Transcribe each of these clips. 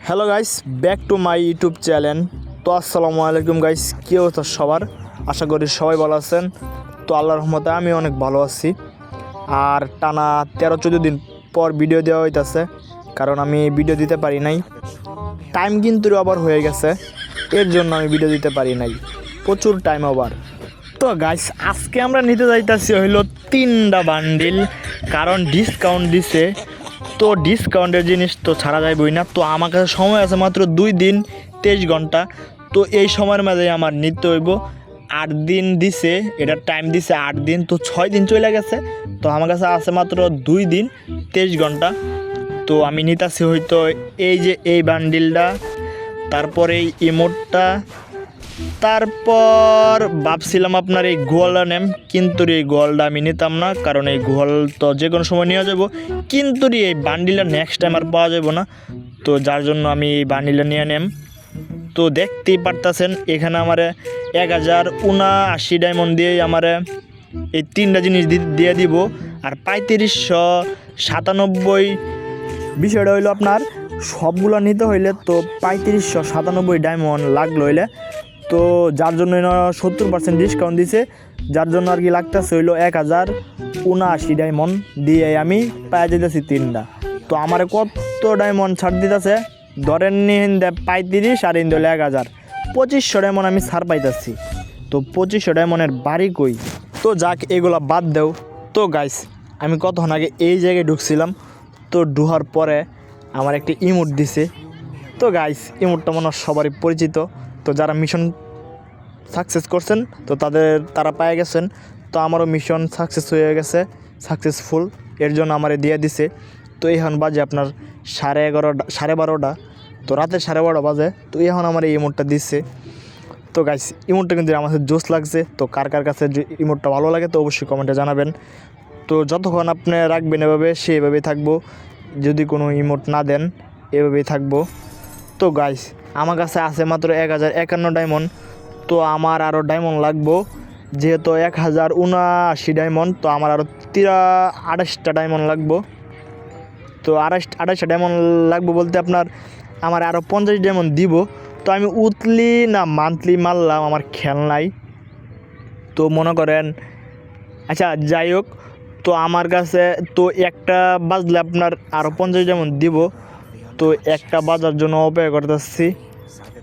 Hello guys, back to my YouTube channel. তো আসসালামু আলাইকুম গাইস, কী অবস্থা সবার? আশা করি সবাই ভালো আছেন। তো আল্লাহর রহমতে আমি অনেক ভালো আছি। আর টানা 13-14 দিন পর ভিডিও দেওয়া হইতেছে, কারণ আমি ভিডিও দিতে পারি নাই। টাইম কিন্তু আবার হয়ে গেছে, এর জন্য আমি ভিডিও দিতে পারি নাই, প্রচুর টাইম ওভার। তো গাইস, আজকে আমরা নিতে যাইতেছি হইলো 3টা বান্ডিল, কারণ ডিসকাউন্ট দিছে। তো ডিসকাউন্টের জিনিস তো ছাড়া যাইবই না। তো আমার কাছে সময় আছে মাত্র 2 দিন 23 ঘন্টা। তো এই সময়ের মাঝে আমার নিতে হইব। 8 দিন দিছে, এটা টাইম দিছে 8 দিন, তো 6 দিন চলে গেছে। তো আমার কাছে আছে মাত্র 2 দিন 23 ঘন্টা। তো আমি নিতেছি হয়তো এই যে এই বান্ডিলটা, তারপরে এই ইমোটটা, তারপর ভাবছিলাম আপনার এই গোয়ালটা নেম, কিন্তু এই গোয়ালটা আমি নিতাম না, কারণ এই গোয়াল তো যে কোনো সময় নিয়ে যাব, কিন্তু এই বান্ডিলটা নেক্সট টাইম আর পাওয়া যাব না। তো যার জন্য আমি এই বান্ডিলটা নিয়ে নেম। তো দেখতেই পারতেছেন এখানে আমার 1079 ডায়মন্ড দিয়ে আমার এই 3টা জিনিস দিয়ে দিব। আর 3597 বিষয়টা হইলো আপনার সবগুলো নিতে হইলে তো 3597 ডায়মন্ড লাগলো হইলে। তো যার জন্য 70% ডিসকাউন্ট দিছে, যার জন্য আর কি লাগতেছে হইলো 1079 ডায়মন্ড দিয়ে আমি পাওয়া যেতেছি 3টা। তো আমার কত ডায়মন্ড ছাড় দিতেছে ধরেন নিন 35 আর ইন হলো 1000, 2500 ডায়মন্ড আমি ছাড় পাইতেছি। তো 2500 ডায়মন্ডের বাড়ি কই? তো যাক, এগুলা বাদ দেও। তো গাইস, আমি কতক্ষণ আগে এই জায়গায় ঢুকছিলাম, তো ঢুকার পরে আমার একটি ইমোট দিছে। তো গাইস, ইমোটটা মনে হয় সবারই পরিচিত। তো যারা মিশন সাকসেস করছেন তো তারা পেয়ে গেছেন। তো আমারও মিশন সাকসেস হয়ে গেছে, সাকসেসফুল, এর জন্য আমারে দিয়ে দিছে। তো এখন বাজে আপনার 11:30, 12:30, তো রাতে 12:30 বাজে। তো এখন আমার এই ইমোটটা দিচ্ছে। তো গাইস, ইমোটটা কিন্তু আমার জোশ লাগছে। তো কার কার কাছে ইমোটটা ভালো লাগে তো অবশ্যই কমেন্টে জানাবেন। তো যতক্ষণ আপনি রাখবেন এভাবে সেভাবেই থাকবো, যদি কোনো ইমোট না দেন এভাবেই থাকবো। তো গাইস, আমার কাছে আছে মাত্র 1051 ডায়মন্ড। তো আমার আরও ডায়মন্ড লাগবো, যেহেতু 1079 ডায়মন্ড, তো আমার আরও 28টা ডায়মন্ড লাগবো। তো 28টা ডায়মন্ড লাগবো বলতে আপনার আমার আরও 50 ডায়মন্ড দিব। তো আমি উইকলি না মান্থলি মারলাম, আমার খেয়াল নাই। তো মনে করেন, আচ্ছা যাই হোক, তো আমার কাছে তো একটা বাজলে আপনার আরও 50 ডায়মন্ড দিব। তো একটা বাজার জন্য অপেক্ষা করতেছি।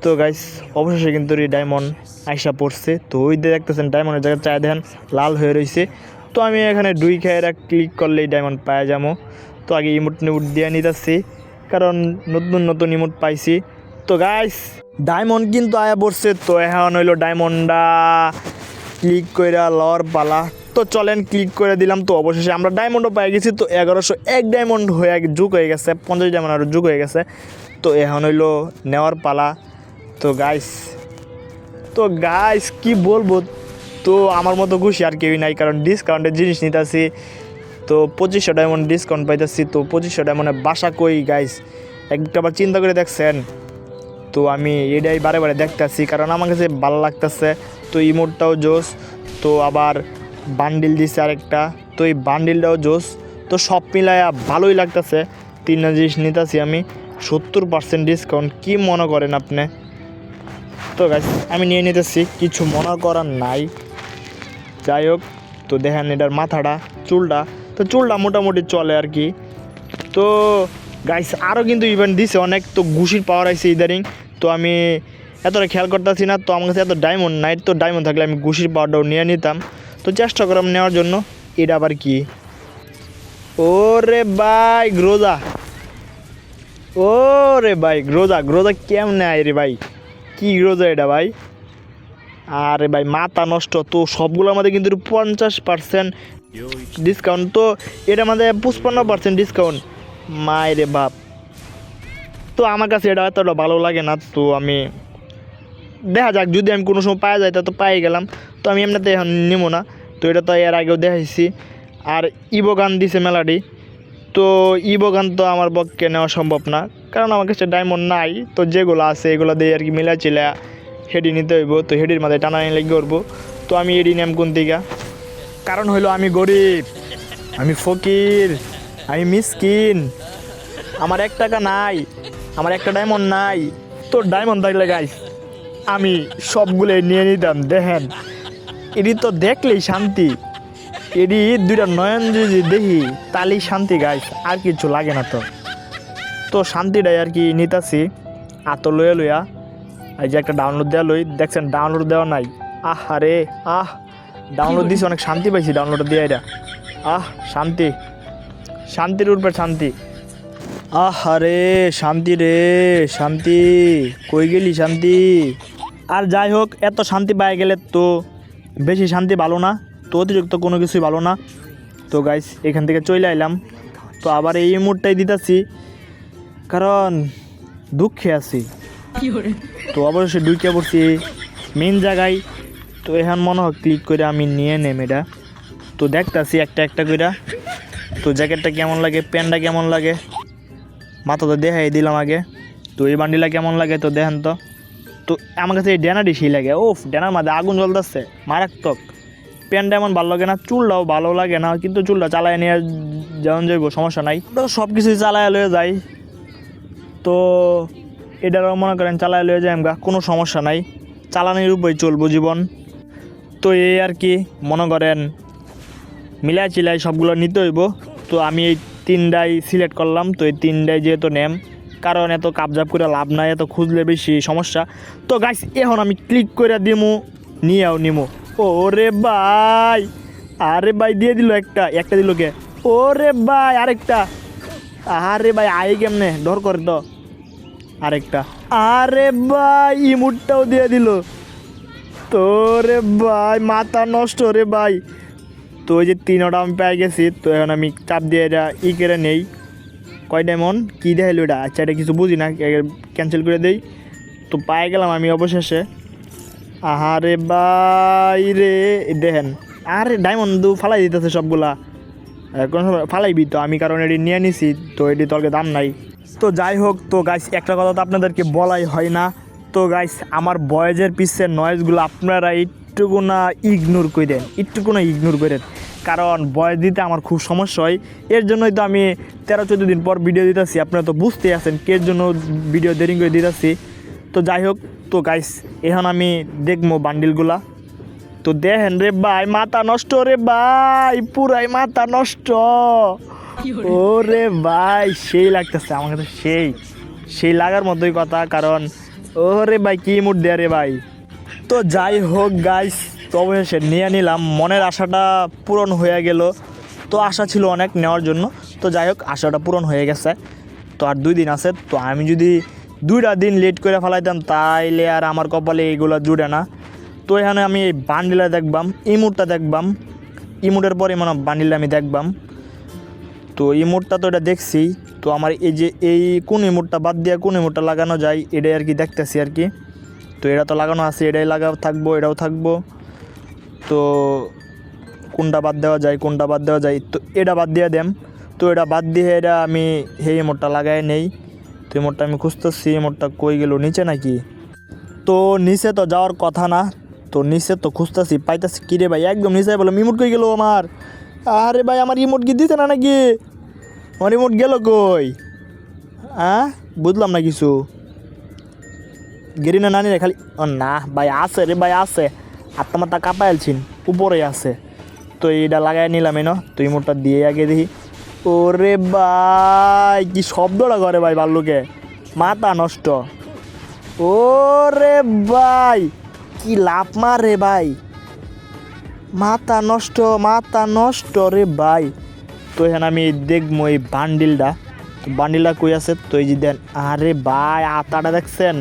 তো গাইস, অবশেষে কিন্তু এই ডায়মন্ড আইসা পড়ছে। তো ওই দিয়ে দেখতেছেন ডায়মন্ডের জায়গায় চায় দেখেন লাল হয়ে রয়েছে। তো আমি এখানে 2 খেয়ে ক্লিক করলেই ডায়মন্ড পাওয়া যাবো। তো আগে ইমোট দিয়ে নিতেছি, কারণ নতুন নতুন ইমোট পাইছি। তো গাইস, ডায়মন্ড কিন্তু আয়া পড়ছে। তো এখন হইলো ডায়মন্ডটা ক্লিক করে লওয়ার পালা। তো চলেন ক্লিক করে দিলাম। তো অবশেষে আমরা ডায়মন্ডও পাই গেছি। তো 1101 ডায়মন্ড হয়ে যুগ হয়ে গেছে, 50 ডায়মন্ড আরও যুগ হয়ে গেছে। তো এখন হইলো নেওয়ার পালা। তো গাইস কি বলবো, তো আমার মতো খুশি আর কেউই নাই, কারণ ডিসকাউন্টের জিনিস নিতেছি। তো 2500 ডায়মন্ড ডিসকাউন্ট পাইতেছি। তো 2500 ডায়মন্ডে বাসা কই গাইস, একবার চিন্তা করে দেখছেন? তো আমি এটাই বারে বারে দেখতেছি, কারণ আমার কাছে ভালো লাগতেছে। তো ইমোটটাও জোস, তো আবার বান্ডিল দিছে আরেকটা, তো এই বান্ডিলটাও জোস। তো সব মিলায়া ভালোই লাগতেছে। 3টা জিনিস নিতেছি আমি, 70% ডিসকাউন্ট। কি মনে করেন আপনি? তো গাইস, আমি নিয়ে নিতেছি, কিছু মনে করার নাই। যাই হোক, তো দেখেন এটার মাথাটা, চুলটা, তো চুলটা মোটামুটি চলে আর কি। তো গাইস, আরও কিন্তু ইভেন্ট দিছে অনেক। তো ঘুষির পাওয়ার আইছে ইদারিং। তো আমি এতটা খেয়াল করতেছি না। তো আমার কাছে এত ডায়মন্ড নাই। তো ডায়মন্ড থাকলে আমি ঘুষির পাওয়ারটাও নিয়ে নিতাম। তো চেষ্টা করলাম নেওয়ার জন্য। এটা আবার কি? ওরে ভাই গ্রোজা, ওরে ভাই গ্রোজা কেমনে আয় রে ভাই? কি গ্রোজা এটা ভাই? আরে ভাই মাথা নষ্ট। তো সবগুলোর মধ্যে কিন্তু 50% ডিসকাউন্ট। তো এটা আমাদের 55% ডিসকাউন্ট, মায়েরে বাপ। তো আমার কাছে এটা এতটা ভালো লাগে না। তো আমি দেখা যাক, যদি আমি কোনো সময় পাওয়া যায় তো পাই গেলাম। তো আমি এমনিতে এখন নিব না। তো এটা তো এর আগেও দেখাইছি। আর ইবোগান দিছে মেলাডি। তো ইবোগান তো আমার পক্ষে নেওয়া সম্ভব না, কারণ আমার কাছে ডায়মন্ড নাই। তো যেগুলো আছে এগুলো দিয়ে আর কি মিলা চিলা হেডি নিতে হইব। তো হেডির মাথায় টানা নিয়ে করবো। তো আমি এডি নেম কোন দিকে? কারণ হইলো আমি গরিব, আমি ফকির, আমি মিসকিন, আমার 1 টাকা নাই। আমার একটা ডায়মন্ড নাই। তো ডায়মন্ড থাকলে গাইস আমি সবগুলো নিয়ে নিতাম। দেখেন এটি তো দেখলেই শান্তি, এটি দুইটা নয়ন যদি দেখি তাহলেই শান্তি গাইস, আর কিছু লাগে না। তো শান্তিটাই আর কি নিতাছি আত লইয়া লইয়া। এই যে একটা ডাউনলোড দেওয়া লই, দেখছেন ডাউনলোড দেওয়া নাই। আরে ডাউনলোড দিছি, অনেক শান্তি পাইছি ডাউনলোড দিয়ে। এটা শান্তি, শান্তির উপরে শান্তি। আরে শান্তি রে শান্তি, কই গেলি শান্তি? আর যাই হোক, এত শান্তি পাই গেলে তো বেশি শান্তি ভালো না, তো অতিরিক্ত কোনো কিছুই ভালো না। তো গাইস এখান থেকে চলে আইলাম। তো আবার এই মুডটাই দিতেছি কারণ দুঃখে আছি। তো অবশ্যই ঢুকে পড়ছি মেন জায়গায়। তো এখন মনে হয় ক্লিক করে আমি নিয়ে নেম এটা। তো দেখতেছি একটা একটা করে। তো জ্যাকেটটা কেমন লাগে, প্যান্টটা কেমন লাগে, মাথা তো দেখাই দিলাম আগে। তো এই বান্ডিলা কেমন লাগে তো দেখেন তো। তো আমার কাছে এই ড্যানারটি সেই লাগে, ড্যানার মাঝে আগুন জ্বলতেছে মারাত্মক। প্যান্টটা এমন ভালো লাগে না, চুলটাও ভালো লাগে না, কিন্তু চুলটা চালায় নিয়ে যেমন যাইব সমস্যা নাই। তো সব কিছুই চালায় লয়ে যাই। তো এটারও মনে করেন চালায় লয়ে যাই আমরা, কোনো সমস্যা নাই, চালানির উপরে চলবো জীবন। তো এই আর কি মনে করেন মিলাই চিলাই সবগুলো নিতে হইব। তো আমি এই তিনটাই সিলেক্ট করলাম। তো এই তিনটাই যেহেতু নেম, কারণ এত কাবজাব করে লাভ নাই, এত খুঁজলে বেশি সমস্যা। তো গাইস এখন আমি ক্লিক করে দিমু, নিয়েও নিমু। ওরে ভাই, আরে ভাই দিয়ে দিল একটা দিল কে? ওরে ভাই আরেকটা, আরে ভাই আই কেমনে ডর করে তো আরেকটা। আরে ভাই ইমুটটাও দিয়ে দিল। তো রে ভাই মাথা নষ্ট রে ভাই। তো ওই যে 3টা আমি পেয়ে গেছি। তো এখন আমি চাপ দিয়ে এটা করে নেই। কয় ডায়মন্ড কী দেখাইলো এটা? আচ্ছা এটা কিছু বুঝি না, ক্যান্সেল করে দেই। তো পায়ে গেলাম আমি অবশেষে। আহারে ভাই রে দেখেন, আরে ডায়মন্ড ফালাই দিতেছে সবগুলা। কোনো সময় ফালাইবি তো আমি, কারণ এটি নিয়ে নিছি। তো এটি তলকে দাম নাই। তো যাই হোক, তো গাইস একটা কথা তো আপনাদেরকে বলাই হয় না। তো গাইস আমার ভয়েসের পিছের নয়েজগুলো আপনারা একটুকুনা ইগনোর করেন, কারণ ভয়েস দিতে আমার খুব সমস্যা হয়। এর জন্যই তো আমি 13-14 দিন পর ভিডিও দিতেছি। আপনারা তো বুঝতেই আছেন কের জন্য ভিডিও দেরি করে দিতেছি। তো যাই হোক, তো গাইস এখন আমি দেখবো বান্ডিলগুলা। তো দেখেন রে ভাই মাথা নষ্ট রে ভাই, পুরাই মাথা নষ্ট। ওরে ভাই সেই লাগতেছে আমার কাছে, সেই লাগার মতোই কথা। কারণ ওরে ভাই কি মুড দেয় রে ভাই। তো যাই হোক গাইস, তো অবশেষে নিয়ে নিলাম, মনের আশাটা পূরণ হয়ে গেল। তো আশা ছিল অনেক নেওয়ার জন্য। তো যাই হোক আশাটা পূরণ হয়ে গেছে। তো আর 2 দিন আছে। তো আমি যদি 2টা দিন লেট করে ফেলাইতাম তাইলে আর আমার কপালে এইগুলো জুড়ে না। তো এখানে আমি এই বান্ডিলা দেখবাম, ইমোটটা দেখবাম, ইমোটের পরে মানে বান্ডিলটা আমি দেখবাম। তো ইমোটটা তো এটা দেখছি। তো আমার এই যে এই কোন ইমোটটা বাদ দিয়ে কোন ইমোটটা লাগানো যায় এটাই আর কি দেখতেছি আর কি। তো এটা তো লাগানো আছে, এটাই থাকবো, এটাও থাকবো। তো কোনটা বাদ দেওয়া যায় তো এটা বাদ দিয়ে দেম। তো এটা বাদ দিয়ে এটা আমি সেই ইমোটটা লাগাই নেই। তো ইমোটটা আমি খুঁজতেছি, ইমোটটা কই গেল, নিচে নাকি? তো নিচে তো যাওয়ার কথা না। তো নিচে তো খুঁজতেছি, পাইতেছি কী রে ভাই, একদম নিচে বললাম ইমোট কই গেল আমার। আরে ভাই আমার ইমোট কি দিতে না নাকি? আমার ইমোট গেল কই? বুঝলাম না কিছু। গেরি না নানি রে খালি, ও না ভাই আছে রে ভাই আছে, আত্মা কাঁপাইলছিন উপরে আছে। তো এইটা লাগাই নিলাম এনো। তো ইমোটটা দিয়ে আগে দেখি। ওরে ভাই কি শব্দটা করে ভাই, ভাল্লুকে মাথা নষ্ট। ওরে ভাই কি লাভ মারে ভাই, মাথা নষ্ট রে ভাই। তো এখানে আমি দেখবো এই বান্ডিলটা। তো বান্ডিলটা কই আছে? তো এই যে দেন, আরে ভাই আতাটা দেখছেন?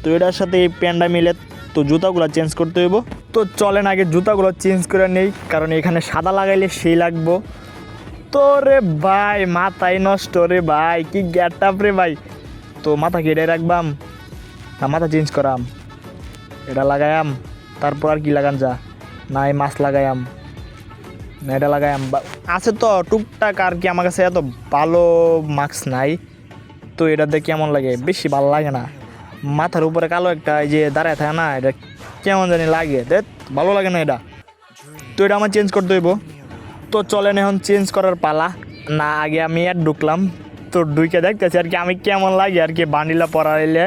তো এটার সাথে এই প্যান্টটা মিলে তো জুতাগুলো চেঞ্জ করতে হইব। তো চলেন আগে জুতাগুলো চেঞ্জ করে নেই, কারণ এখানে সাদা লাগাইলে সেই লাগবো। তো রে ভাই মাথায় নষ্ট রে ভাই, কি গেট আপ রে ভাই। তো মাথা কেটে রাখবাম না মাথা চেঞ্জ করাম? এটা লাগায়াম, তারপর আর কি লাগান যা না, এই মাছ লাগায়াম না এটা লাগায়াম। আছে তো টুকটাক আর কি, আমার কাছে এত ভালো মাস্ক নাই। তো এটাতে কেমন লাগে, বেশি ভালো লাগে না। মাথার উপরে কালো একটা এই যে দাঁড়ায় থাকে না, এটা কেমন জানি লাগে, দেখ ভালো লাগে না এটা। তো এটা আমার চেঞ্জ করতে হইব। তো চলেন এখন চেঞ্জ করার পালা। না আগে আমি অ্যাড ঢুকলাম। তো ঢুকে দেখতেছি আর কি আমি কেমন লাগে আর কি বান্ডিলা পরাইলে।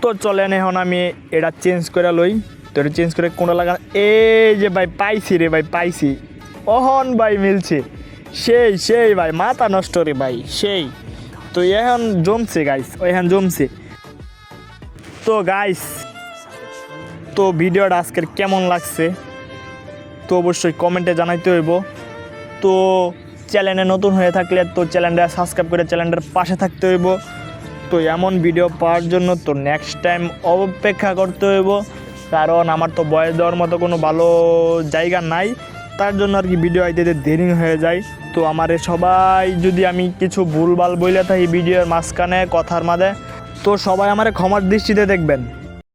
তো চলেন এখন আমি এটা চেঞ্জ করে লই। তো এটা চেঞ্জ করে কোনটা লাগা, এই যে ভাই পাইছি রে ভাই, পাইছি অহন ভাই, মিলছে সেই সেই ভাই, মাথা নষ্ট রে ভাই সেই। তো এখন জমছে গাইস, এখন জমছে। তো গাইস, তো ভিডিওটা আজকের কেমন লাগছে তো অবশ্যই কমেন্টে জানাইতে হইব। তো চ্যানেলে নতুন হয়ে থাকলে তো চ্যানেলটা সাবস্ক্রাইব করে চ্যানেলটার পাশে থাকতে হইব। তো এমন ভিডিও পাওয়ার জন্য তো নেক্সট টাইম অপেক্ষা করতে হইব, কারণ আমার তো বয়স দেওয়ার মতো কোনো ভালো জায়গা নাই, তার জন্য আর কি ভিডিও আইতে দেরি হয়ে যায়। তো আমারে সবাই যদি আমি কিছু ভুলভাল বইলে থাকি ভিডিওর মাঝখানে কথার মাঝে, তো সবাই আমারে ক্ষমার দৃষ্টিতে দেখবেন।